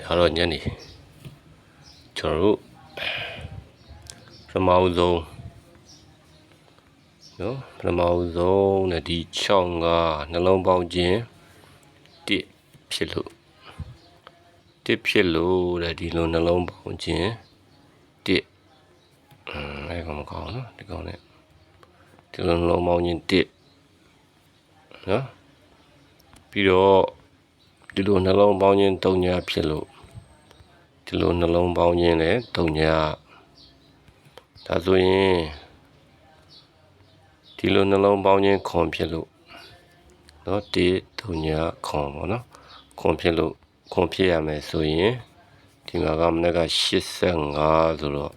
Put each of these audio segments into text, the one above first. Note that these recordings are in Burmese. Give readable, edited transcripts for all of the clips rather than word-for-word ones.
ဒါတော့ညနေကျွန်တော်တို့ပထမဦးဆုံးနော်ပထမဦးဆုံးနဲ့ဒီ6ကနှလုံးပေါင်းခြင်း1ဖြစ်လို့တဲ့ဒီလိုနှလုံးပေါင်းခြင်း1အဲ့ကောင်မကောင်းနော်ဒီကောင်နဲ့ဒီလိုနှလုံးပေါင်းခြင်း1နော်ပြီးတော့ဒီလိုနှလုံးပေါင်းခြင်း3ညဖြစ်လို့ဒီလိုနှလုံးပေါင်းခြင်းလည်း3ညဒါဆိုရင်ဒီလိုနှလုံးပေါင်းခြင်းခွန်ဖြစ်လို့เนาะ1 3ညခွန်ပေါ့နော်ခွန်ဖြစ်လို့ခွန်ဖြစ်ရမယ်ဆိုရင်ဒီမှာကမနေ့က85ဆိုတော့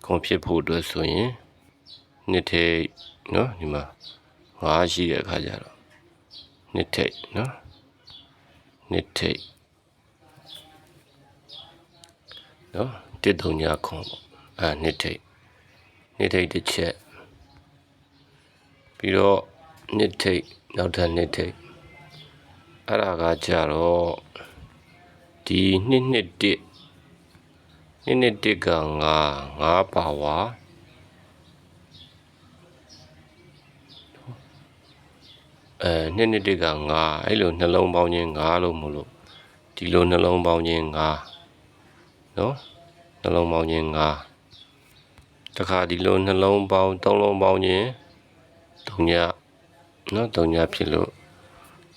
ခွန်ဖြစ်ဖို့အတွက်ဆိုရင်နှစ်ထိပ်เนาะဒီမှာ5ရှိတဲ့အခါကျတော့နှစ်ထိပ်เนาะနှစ်ထိပ်เนาะ1 3ညခွန်ပေါ့နှစ်ထိပ်တစ်ချက်ပြီးတော့နှစ်ထိပ်နောက်ထပ်နှစ်ထိပ်အဲ့ဒါကကြတော့ဒီ2 1က5ပါဝါ2 1က5အဲ့လိုနှလုံးပေါင်းခြင်း5လို့မလို့ဒီလိုနှလုံးပေါင်းခြင်း5နော်နှလုံးပေါင်းခြင်း5တခါဒီလိုနှလုံးပေါင်း3လုံးပေါင်းခြင်း3ညနော်3ညဖြစ်လို့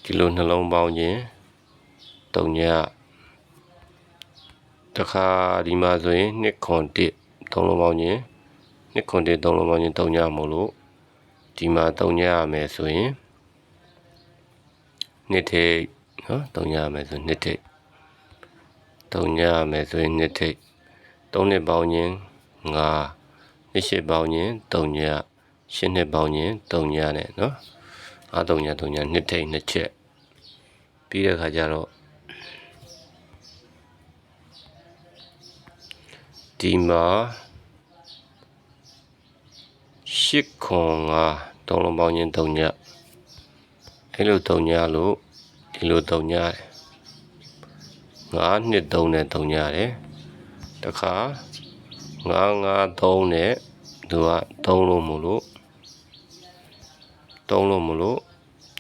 ဒီလိုနှလုံးပေါင်းခြင်း3ညတခါဒီမှာဆိုရင်2ခွန်1 3လုံးပေါင်းခြင်း2ခွန်1 3လုံးပေါင်းခြင်း3ညမို့လို့ဒီမှာ3ညရမယ်ဆိုရင်နှစ်ထိပ်နော်3ညရမယ်ဆိုနှစ်ထိပ်3ညရမယ်ဆိုရင်နှစ်ထိပ်3နှစ်ပေါင်းခြင်း5နှစ်8ပေါင်းခြင်း3ည8နှစ်ပေါင်းခြင်း3ညနဲ့နော်3ညနှစ်ထိပ်2ချက်ပြီးတဲ့အခါကျတော့ဒီမှာ8ခွန်5 3လုံးပေါင်းခြင်း3ညအဲ့လို3ညလို့ဒီလို3ညတယ်5နှစ်3နဲ့3ညတယ်တခါ5 3နဲ့သူက3လို့မလို့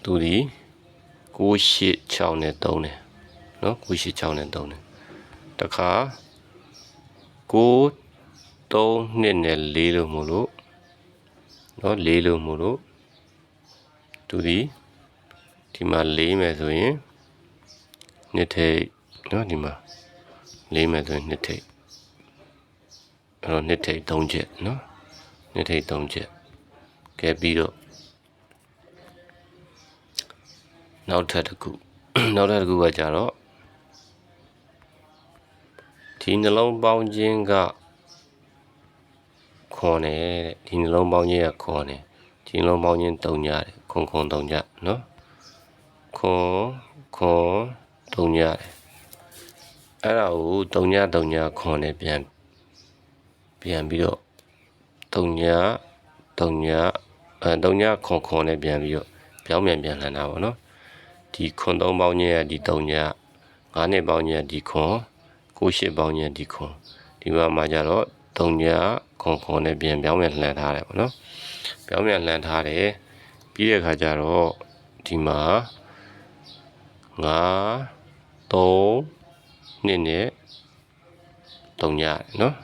သူဒီ9 8 6နဲ့3တယ်နော်9 8 6နဲ့3တယ်တခါ9 3 2နဲ့4လို့မလို့နော်4လို့မလို့သူဒီမှာ4မယ်ဆိုရင်နှစ်ထိပ်နော်ဒီမှာ4မယ်ဆိုရင်နှစ်ထိပ်အဲ့တော့နှစ်ထိပ်3ချက်နော်နှစ်ထိပ်3ချက်ကဲပြီးတော့နောက်ထပ်တစ်ခုကကြတော့ဒီနှလုံးပေါင်းခြင်းကခွန်တယ်တဲ့ဒီနှလုံးပေါင်းခြင်းကခွန်တယ်ဒီနှလုံးပေါင်းခြင်း3ညတယ်ခွန်3ညနော်ခွန်3ညတယ်အဲ့ဒါကို3ညခွန်နဲ့ပြန်ပြီးတော့3ညခွန်နဲ့ပြန်ပြီးတော့ပြောင်းပြန်လှန်တာပေါ့နော်ဒီခွန်3ပေါင်းခြင်းကဒီ3ည5နှစ်ပေါင်းခြင်းကဒီခွန်9 8ပေါင်းခြင်းဒီခွန်ဒီဘက်မှာကျတော့3ညခွန်နဲ့ပြန်ပြောင်းပြန်လှန်ထားတယ်ပေါ့နော်ပြောင်းပြန်လှန်ထားတယ်ပြီးတဲ့အခါကျတော့ဒီမှာ5 3 2နဲ့3ညနော်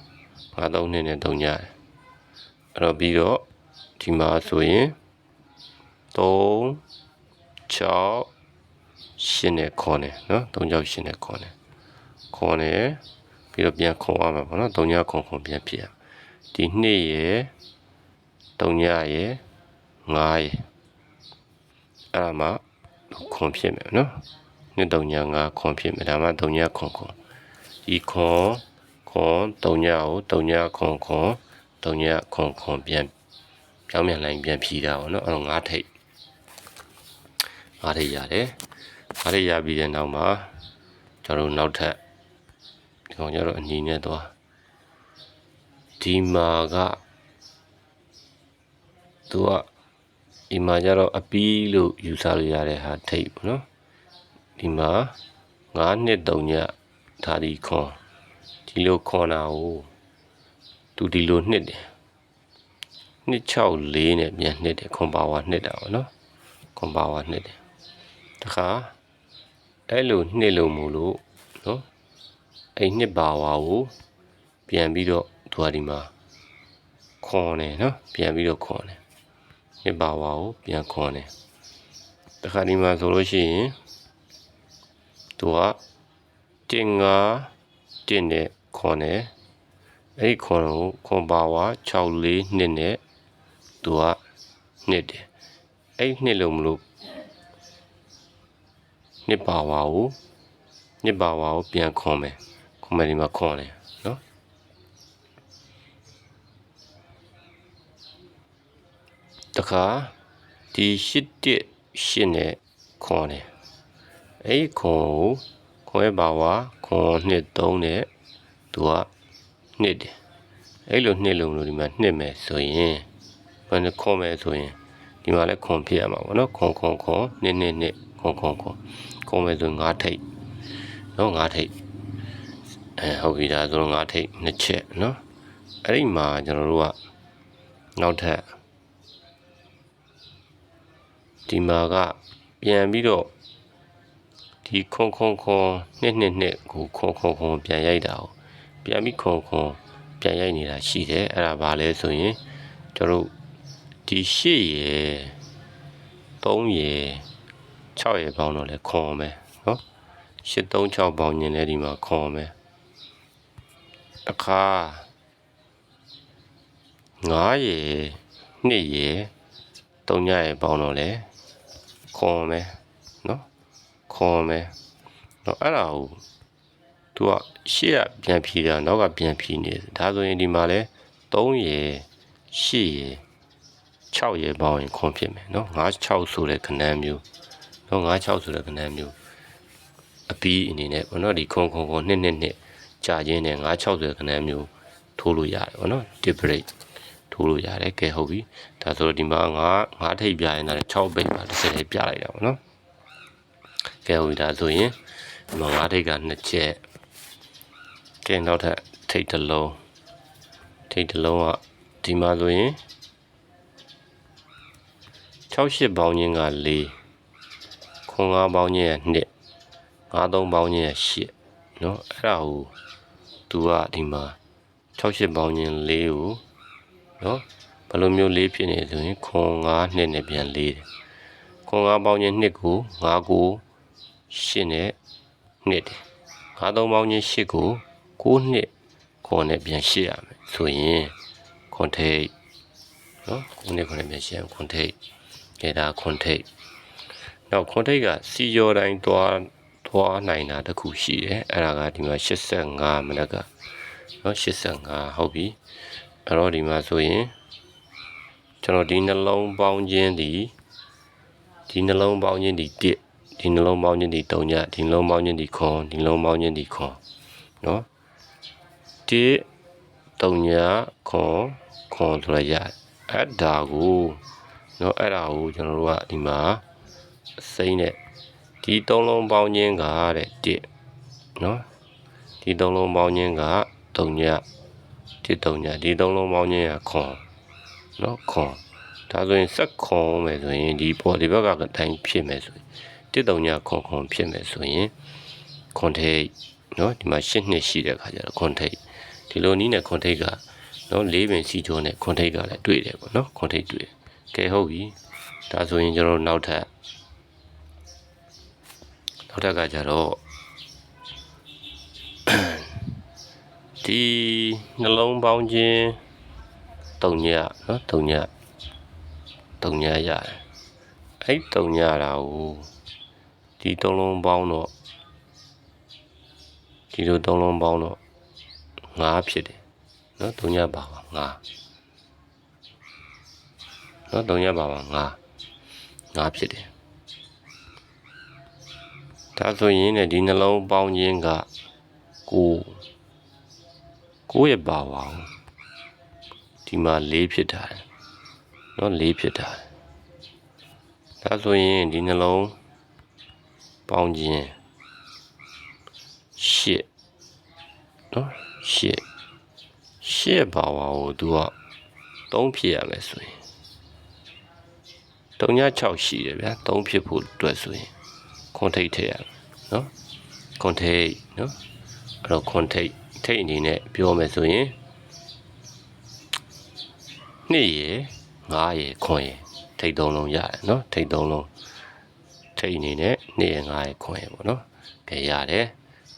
5 3 2နဲ့3ညအဲ့တော့ပြီးတော့ဒီမှာဆိုရင်3 6 8နဲ့ခွန်တယ်နော်3 6 8နဲ့ခွန်တယ်ပြီးတော့ပြန်ခွန်ရမှာပေါ့နော်3ညခွန်ပြန်ဖြစ်ရဒီ2ရယ်3ညရယ်5ရယ်အဲ့ဒါမှခွန်ဖြစ်မယ်နော်2 3ည5ခွန်ဖြစ်မယ်ဒါမှ3ညခွန်ဒီခွန်3ညကို3ညခွန်3ညခွန်ပြန်ပြောင်းပြန်လိုက်ပြန်ဖြီးတာပေါ့နော်အဲ့တော့5ထိပ်ရတယ်5ထိပ်ရပြီးတဲ့နောက်မှာကျွန်တော်တို့နောက်ထပ်ဒီကောင်ကျတော့အညီနဲ့သွားဒီမှာကသူကဒီမှာကျတော့အပီးလို့ယူဆလို့ရတဲ့ဟာထိပ်ပေါ့နော်ဒီမှာ5နှစ်3ည ဒါဒီခွန်ဒီလိုခွန်တာကိုသူဒီလိုနှစ်တယ်264နဲ့ပြန်နှစ်တယ်ခွန်ပါဝါနှစ်တာပေါ့နော်ခွန်ပါဝါနှစ်တယ်တခါအဲ့လိုနှစ်လို့မို့လို့နော်အဲ့နှစ်ပါဝါကိုပြန်ပြီးတော့သူကဒီမှာခွန်တယ်နော်ပြန်ပြီးတော့ခွန်တယ်နှစ်ပါဝါကိုပြန်ခွန်တယ်တခါဒီမှာဆိုလို့ရှိရင်သူကတင်ငါတင်နဲ့ခွန်တယ်အဲ့ဒီခွန်ကိုခွန်ပါဝါ64နှစ်နဲ့သူကနှစ်တယ်အဲ့နှစ်လို့မလို့နှစ်ပါဝါကိုပြန်ခွန်မယ်ခွန်မယ်ဒီမှာခွန်တယ်နော်တခါဒီ8နဲ့ခွန်တယ်အဲ့ခွန်ကိုခွန်ရဲ့ပါဝါခွန်နှစ်3နဲ့သူကနှစ်တယ်အဲ့လိုနှစ်လုံးလို့ဒီမှာနှစ်မယ်ဆိုရင်ဘယ်နှခွန်မယ်ဆိုရင်ဒီမှာလည်းခွန်ဖြစ်ရမှာပေါ့နော်ခွန်နှစ်ခွန်မယ်ဆို5ထိပ်နော်5ထိပ်ဟုတ်ပြီဒါဆိုတော့5ထိပ်2ချက်နော်အဲ့ဒီမှာကျွန်တော်တို့ကနောက်ထပ်ဒီမှာကပြန်ပြီးတော့ဒီခွန်နှစ်ကိုခွန်ပြန်ရိုက်တာကိုပြန်ပြီးခွန်ပြန်ရိုက်နေတာရှိတယ်အဲ့ဒါဘာလဲဆိုရင်ကျွန်တော်တို့ဒီ8ရယ်3ရယ်6ရယ်ပေါင်းတော့လဲခွန်မယ်နော်836ပေါင်းရင်လည်းဒီမှာခွန်မယ်အခါ9ရယ်2ရယ်3ရယ်ပေါင်းတော့လဲခွန်မယ်နော်ခွန်မယ်တော့အဲ့ဒါကိုသူကရှေ့ကပြန်ဖြီးတာနောက်ကပြန်ဖြီးနေတယ်ဒါဆိုရင်ဒီမှာလဲ3ရယ်8ရယ်6ရယ်ပေါင်းရင်ခွန်ဖြစ်မယ်နော်56ဆိုတဲ့ခဏမျိုးနော်56ဆိုတဲ့ခဏမျိုးအပီးအနေနဲ့ဘောနော်ဒီခွန်နှစ်ကြာချင်းနဲ့56ဆိုတဲ့ခဏမျိုးထိုးလို့ရတယ်ဘောနော် dip break ထိုးလို့ရတယ်ကဲဟုတ်ပြီဒါဆိုတော့ဒီမှာ9ထိပ်ပြရင်ဒါ6ပိတ်ပါ30ထိပ်ပြလိုက်တာဘောနော်ကဲဟုတ်ပြီဒါဆိုရင်ဒီမှာ9ထိပ်က2ချက်ကဲနောက်ထပ်ထိပ်တစ်လုံးကဒီမှာဆိုရင်68ပေါင်းခြင်းက4ခွန်5ပေါင်းခြင်းက2 53ပေါင်းခြင်းက8เนาะအဲ့ဒါကိုသူကဒီမှာ68ပေါင်းခြင်း4ကိုเนาะဘယ်လိုမျိုး4ဖြစ်နေဆိုရင်ခွန်5နှစ်နဲ့ပြန်4တယ်ခွန်5ပေါင်းခြင်း2ကို5ကို8နဲ့2တယ်53ပေါင်းခြင်း8ကို9နှစ်ခွန်နဲ့ပြန်8ရမယ်ဆိုရင်ခွန်ထိပ်เนาะ9နှစ်ခွန်နဲ့ပြန်8ရခွန်ထိပ်ကဲဒါခွန်ထိပ်နောက်ခွန်ထိပ်ကစီရော်တိုင်းသွားနိုင်တာတခုရှိတယ်အဲ့ဒါကဒီမှာ85မိနစ်ကနော်85ဟုတ်ပြီအဲ့တော့ဒီမှာဆိုရင်ကျွန်တော်ဒီနှလုံးပေါင်းခြင်းဒီ1ဒီနှလုံးပေါင်းခြင်းဒီ3ညဒီနှလုံးပေါင်းခြင်းဒီခွန်နော်1 3ညခွန်ဆိုရအဲ့ဒါကိုနော်အဲ့ဒါကိုကျွန်တော်တို့ကဒီမှာစိမ့်နဲ့ဒီ3လုံးပေါင်းခြင်းကတဲ့1နော်ဒီ3လုံးပေါင်းခြင်းက3ညဒီ3လုံးပေါင်းခြင်းကခွန်နော်ခွန်ဒါဆိုရင်ဆက်ခွန်မယ်ဆိုရင်ဒီပေါ်ဒီဘက်ကတိုင်းဖြစ်မယ်ဆိုရင်1 3ညခွန်ဖြစ်မယ်ဆိုရင်ခွန်ထိပ်နော်ဒီမှာ8နှစ်ရှိတဲ့ခါကျတော့ခွန်ထိပ်ဒီလိုနည်းနဲ့ခွန်ထိပ်ကနော်4ပင်စီချိုးနဲ့ခွန်ထိပ်ကလည်းတွေ့တယ်ပေါ့နော်ခွန်ထိပ်တွေ့ကဲဟုတ်ပြီဒါဆိုရင်ကျွန်တော်နောက်ထပ်ကကြတော့ဒီနှလုံးပေါင်းခြင်း3ညနော်3ညရတယ်အဲ့3ညတာကိုဒီ3လုံးပေါင်းတော့ဒီလို3လုံးပေါင်းတော့5ဖြစ်တယ်နော်3ညပါပါ5နော်3ညပါပါ5ဖြစ်တယ်ဒါဆိုရင်လည်းဒီနှလုံးပေါင်းခြင်းက9ရပါပါဒီမှာ4ဖြစ်တာနော်4ဖြစ်တာဒါဆိုရင်ဒီနှလုံးပေါင်းခြင်း8 နော်8ပါဝါကိုသူက3ဖြစ်ရမယ်ဆိုရင်3.6ရှိတယ်ဗျာ3ဖြစ်ဖို့အတွက်ဆိုရင်ခွန်ထိတ်ထည့်ရမယ်နော်ခွန်ထိတ်နော်အဲ့တော့ခွန်ထိတ်အနေနဲ့ပြောမယ်ဆိုရင်2ရယ်5ရယ်ခွန်ရယ်ထိတ်3လုံးရတယ်နော်ထိတ်3လုံးထိတ်အနေနဲ့2ရယ်5ရယ်ခွန်ရယ်ပေါ့နော်ကဲရတယ်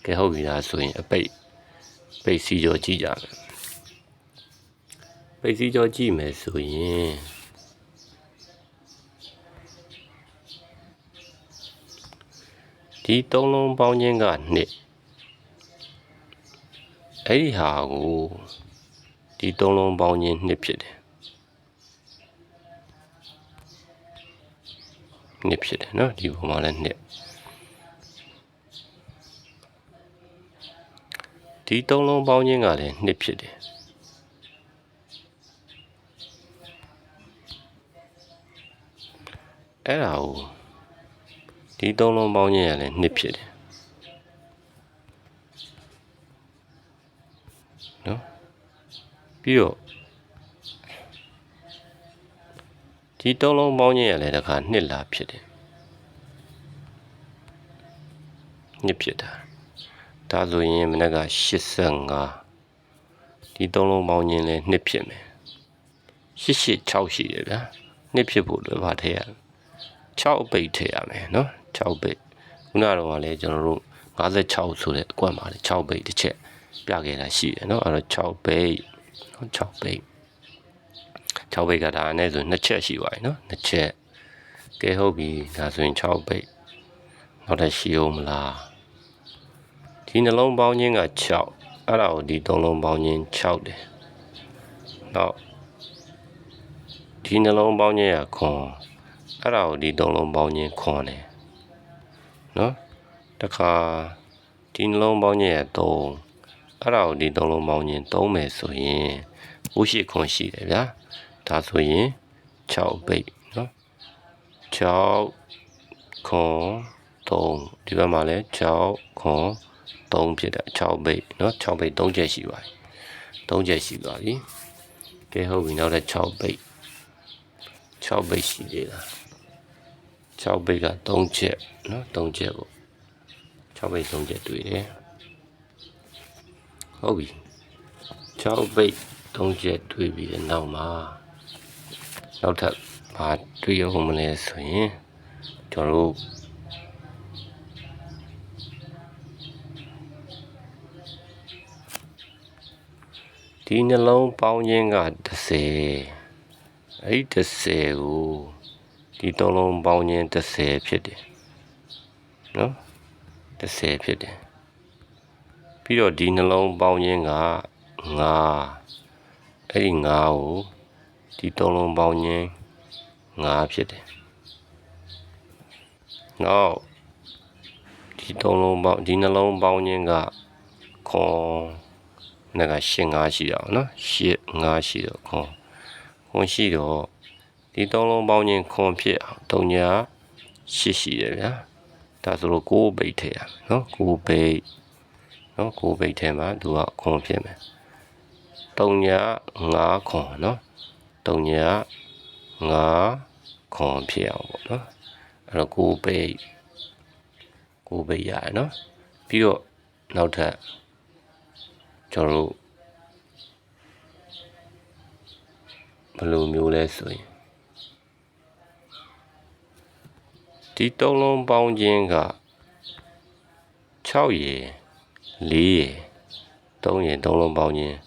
ကဲဟုတ်ပြီလားဆိုရင်အပိတ်စီကြောကြည့်ကြမယ်ပိတ်စီကြောကြည့်မယ်ဆိုရင်ဒီ3လုံးပေါင်းခြင်းက2အဲ့ဒီဟာကိုဒီ3လုံးပေါင်းခြင်း2ဖြစ်တယ်ဖြစ်တယ်နော်ဒီပုံမှာလည်း2ဒီ3လုံးပေါင်းခြင်းကလည်း2ဖြစ်တယ်အဲ့ဒါကိုဒီ3လုံးပေါင်းခြင်းကလည်း2ဖြစ်တယ်နော်ပြီးတော့ဒီ3လုံးပေါင်းခြင်းရလဲတခါ2လာဖြစ်တယ်2ဖြစ်တာဒါဆိုရင်မနက်က85ဒီ3လုံးပေါင်းခြင်းလဲ2ဖြစ်မယ်6ရှိတယ်ဗျာ2ဖြစ်ဖို့လိုပါထည့်ရ6ပိတ်ထည့်ရမယ်နော်6ပိတ်ခုနကတော့လည်းကျွန်တော်တို့56ဆိုတဲ့အကွက်မှာလေ6ပိတ်တစ်ချက်ပြခဲ့တာရှိတယ်နော်အဲ့တော့6ပိတ်နော်6ပိတ်6ပိတ်ကဒါနဲ့ဆို2ချက်ရှိပါပြီနော်2ချက်ကဲဟုတ်ပြီဒါဆိုရင်6ပိတ်နောက်ထပ်ရှိအောင်မလားဒီနှလုံးပေါင်းခြင်းက6အဲ့ဒါကိုဒီ3လုံးပေါင်းခြင်း6တယ်နောက်ဒီနှလုံးပေါင်းခြင်းကခွန်အဲ့ဒါကိုဒီ3လုံးပေါင်းခြင်းခွန်တယ်နော်တခါဒီနှလုံးပေါင်းခြင်းက3အဲ့ဒါကိုဒီ3လုံးပေါင်းခြင်း3မယ်ဆိုရင်58ခွန်ရှိတယ်ဗျာဒါဆိုရင်6ပိတ်နော်6ခွန်3ဒီဘက်မှာလည်း6ခွန်3ဖြစ်တာ6ပိတ်နော်6ပိတ်3ချက်ရှိပါတယ်3ချက်ရှိသွားပြီကဲဟုတ်ပြီနောက်ထပ်6ပိတ်ရှိသေးလား6ပိတ်က3ချက်နော်3ချက်ပေါ့6ပိတ်3ချက်တွေ့တယ်ဟုတ်ပြီ6ပိတ်3ချက်တွေ့ပြီးတဲ့နောက်မှာနောက်ထပ်ဘာတွေ့ရအောင်မလဲဆိုရင်ကျွန်တော်တို့ဒီနှလုံးပေါင်းခြင်းက10အဲ့ဒီ10ကိုဒီ3လုံးပေါင်းခြင်း10ဖြစ်တယ်နော်10ဖြစ်တယ်ပြီးတော့ဒီနှလုံးပေါင်းခြင်းက9အဲ့ဒီ9ကိုဒီ3လုံးပေါင်းခြင်း9ဖြစ်တယ်နောက်ဒီ3လုံးပေါင်းဒီနှလုံးပေါင်းခြင်းကခွန်နဲ့က8 5ရှိအောင်နော်8 5ရှိတော့ခွန်ရှိတော့ဒီ3လုံးပေါင်းခြင်းခွန်ဖြစ်အောင်3ည8ရှိတယ်ဗျာဒါဆိုတော့9ပိတ်ထည့်ရမယ်နော်9ပိတ်နော်9ပိတ်ထဲမှာသူကခွန်ဖြစ်မယ်3ည5ခွန်နော်3ည5ခွန်ဖြစ်အောင်ပေါ့နော်အဲ့တော့9ပိတ်ရတယ်နော်ပြီးတော့နောက်ထပ်ကျွန်တော်တို့ဘယ်လိုမျိုးလဲဆိုရင်ဒီ3လုံးပေါင်းခြင်းက6ရယ်4ရယ်3ရယ်3လုံးပေါင်းခြင်း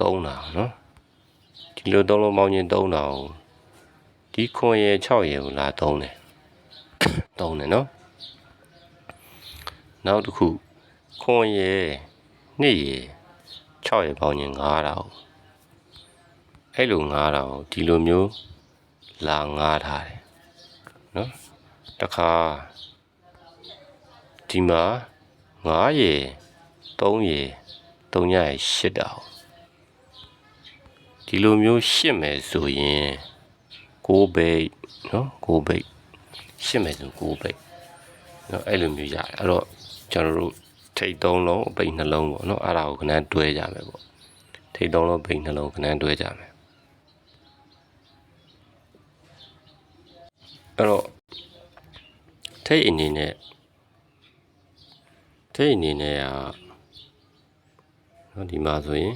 3တာနော်ဒီလို3လုံးပေါင်းခြင်း3တာကိုဒီခွန်ရယ်6ရယ်ကိုလာ3တယ်နော်နောက်တစ်ခုခွန်ရယ်2ရယ်6ရယ်ပေါင်းခြင်း9တာကိုအဲ့လို9တာကိုဒီလိုမျိုးလာ9ထားတယ်နော်တခါဒီမှာ9ရယ်3ရယ်3ညရယ်8တာကိုဒီလိုမျိုး8မယ်ဆိုရင်9ပိတ်နော်9ပိတ်8မယ်ဆို9ပိတ်နော်အဲ့လိုမျိုးရတယ်အဲ့တော့ကျွန်တော်တို့ ထိတ်3လုံးအပိတ်2လုံးပေါ့နော်အဲ့ဒါကိုခဏတွဲကြမယ်ပေါ့ထိတ်3လုံးပိတ်2လုံးခဏတွဲကြမယ်အဲ့တော့ထိတ်အနေနဲ့နော်ဒီမှာဆိုရင်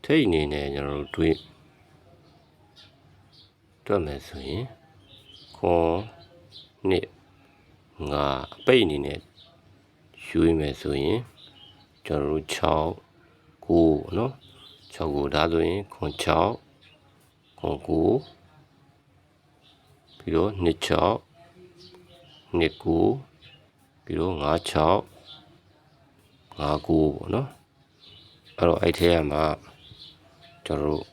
ထိတ်အနေနဲ့ကျွန်တော်တို့တွက်မယ်ဆိုရင်ခွန်နှစ်ငါအပိတ်အနေနဲ့ရွေးမယ်ဆိုရင်ကျွန်တော်တို့6 9နော်6ကိုဒါဆိုရင်ခွန်6ခွန်9ပြီးတော့နှစ်6နှစ်9ပြီးတော့5 6 5 9ပေါ့နော်အဲ့တော့အဲ့ထဲမှာကျွန်တော်တို့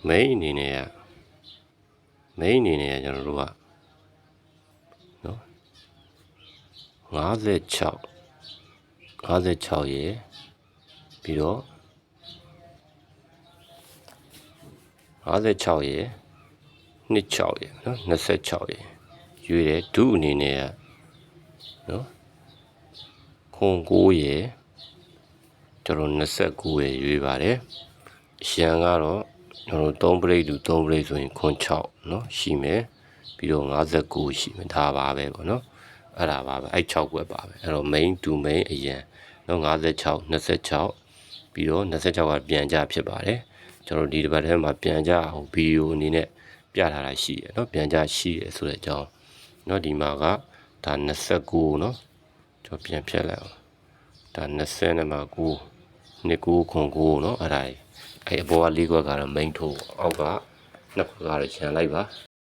main အနေနဲ့ကျွန်တော်တို့ကနော်56ရယ်ပြီးတော့56ရယ်နှစ်6ရယ်နော်26ရယ်ရွေးတယ်ဒုအနေနဲ့ကနော်ခွန်9ရယ်ကျွန်တော်29ရယ်ရွေးပါတယ်အရှမ်းကတော့ကျွန်တော်3ပရိတ်တူ3ပရိတ်ဆိုရင်ခွန်6နော်ရှိမယ်ပြီးတော့59ရှိမယ်ဒါပါပဲပေါ့နော်အဲ့ဒါပါပဲအဲ့6ခွက်ပါပဲအဲ့တော့ main to main အရင်နော်56 26ပြီးတော့26ကပြန်ကြဖြစ်ပါတယ်ကျွန်တော်ဒီတစ်ပတ်ထဲမှာပြန်ကြအောင်ဗီဒီယိုအနေနဲ့ပြထားတာရှိတယ်နော်ပြန်ကြရှိတယ်ဆိုတဲ့အကြောင်းနော်ဒီမှာကဒါ29နော်ကျွန်တော်ပြန်ဖြတ်လိုက်အောင်ဒါ20နဲ့မှာ9နှစ်9ခွန်9နော်အဲ့ဒါအဲ့အပေါ်က4ခွက်ကတော့ main ထိုးအောက်က2ခွက်ကတော့ခြံလိုက်ပါ